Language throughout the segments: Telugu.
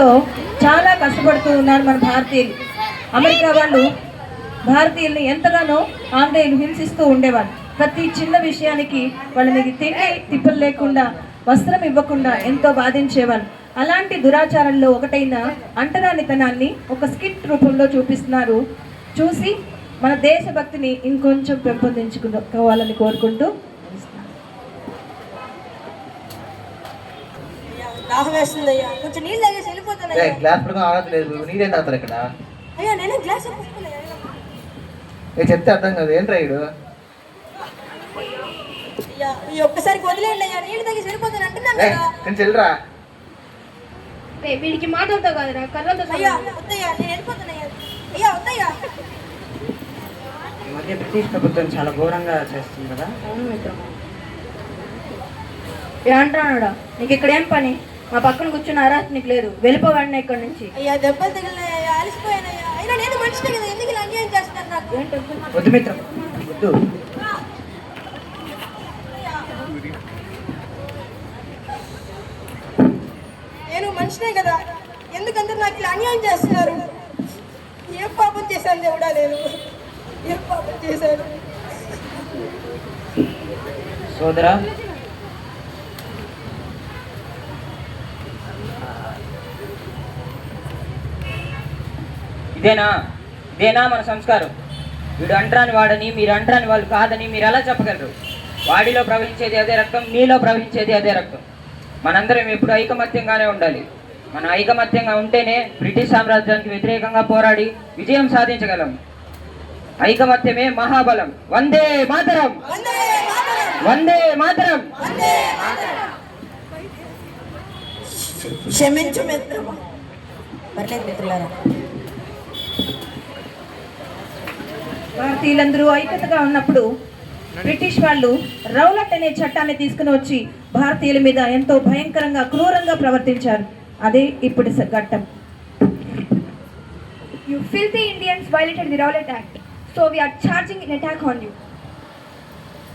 దేశంలో చాలా కష్టపడుతూ ఉన్నారు మన భారతీయులు. అమెరికా వాళ్ళు భారతీయుల్ని ఎంతగానో ఆంగ్లేయులు హింసిస్తూ ఉండేవాళ్ళు. ప్రతి చిన్న విషయానికి వాళ్ళని తిండి తిప్పలు లేకుండా, వస్త్రం ఇవ్వకుండా ఎంతో బాధించేవాళ్ళు. అలాంటి దురాచారంలో ఒకటైన అంటరానితనాన్ని ఒక స్కిట్ రూపంలో చూపిస్తున్నారు. చూసి మన దేశభక్తిని ఇంకొంచెం పెంపొందించుకోవాలని కోరుకుంటూ దాహం వేస్తుందయ్యా, కొంచెం నీళ్ళు తాగేసి వెళ్ళిపోతానయ్యా. గ్లాస్ పడుకుని ఆడట్లేదు, నీళ్ళేం తాగుతారు ఇక్కడ? అయ్యా నేనే గ్లాస్ చెప్తే అర్థం కాదు, ఏంట్రా ఇడు? అయ్యా ఈ ఒక్కసారికి వదిలేండి అయ్యా, నీళ్ళు తాగేసి వెళ్ళిపోతాను అంటున్నాను కదా. నేను చెల్లరా వీడికి మాటలతో కాదురా, కళ్ళతో. అయ్యా వద్దయ్యా, నేను వెళ్ళిపోతానయ్యా. అయ్యా వద్దయ్యా. ఈ మధ్య బ్రిటిష్ ప్రభుత్వం చాలా ఘోరంగా చేస్తుంది కదా. అవును మిత్రం. ఏమంటున్నాడా, నీకు ఇక్కడ ఏం పని? మా పక్కన కూర్చున్న అర్హత నీకు లేదు, వెళ్ళిపోవాడినా ఇక్కడ నుంచి. అయ్యా దెబ్బలు తగిలినాయ్యా, అలసిపోయానయ్యా. అయినా నేను మనిషినే కదా, ఎందుకు ఇలా అన్యాయం చేస్తున్నారు నాకు? వద్దు మిత్రం, వద్దు. నేను మనిషినే కదా, ఎందుకందరూ నాకు ఇలా అన్యాయం చేస్తున్నారు? ఏం పాపం చేశాను దేవుడా, నేను ఏం పాపం చేశాను? సోదరా, ఇదేనా మన సంస్కారం? వీడు అంటరాని వాడని, మీరు అంటరాని వాళ్ళు కాదని మీరు ఎలా చెప్పగలరు? వాడిలో ప్రవహించేది అదే రక్తం, నీలో ప్రవహించేది అదే రక్తం. మనందరం ఎప్పుడు ఐకమత్యంగానే ఉండాలి. మన ఐకమత్యంగా ఉంటేనే బ్రిటిష్ సామ్రాజ్యానికి వ్యతిరేకంగా పోరాడి విజయం సాధించగలం. ఐకమత్యమే మహాబలం. వందే మాతరం, వందే మాతరం. క్షమించు మిత్రమా. పర్లేదు మిత్రులారా, భారతీయులందరూ ఐక్యతగా ఉన్నప్పుడు బ్రిటిష్ వాళ్ళు రౌలట్ అనే చట్టాన్ని తీసుకుని వచ్చి భారతీయుల మీద ఎంతో భయంకరంగా, క్రూరంగా ప్రవర్తించారు. అదే ఇప్పుడు ఘట్టం. You filthy Indians violated the Rowlatt Act, so we are charging an attack on you.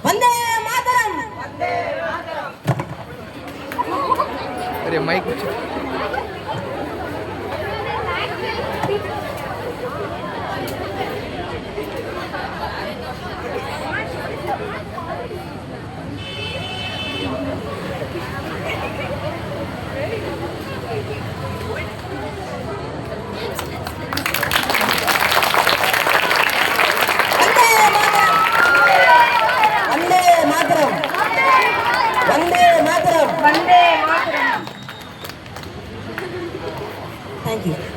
Vande Mataram. అరే మైక్ Thank you.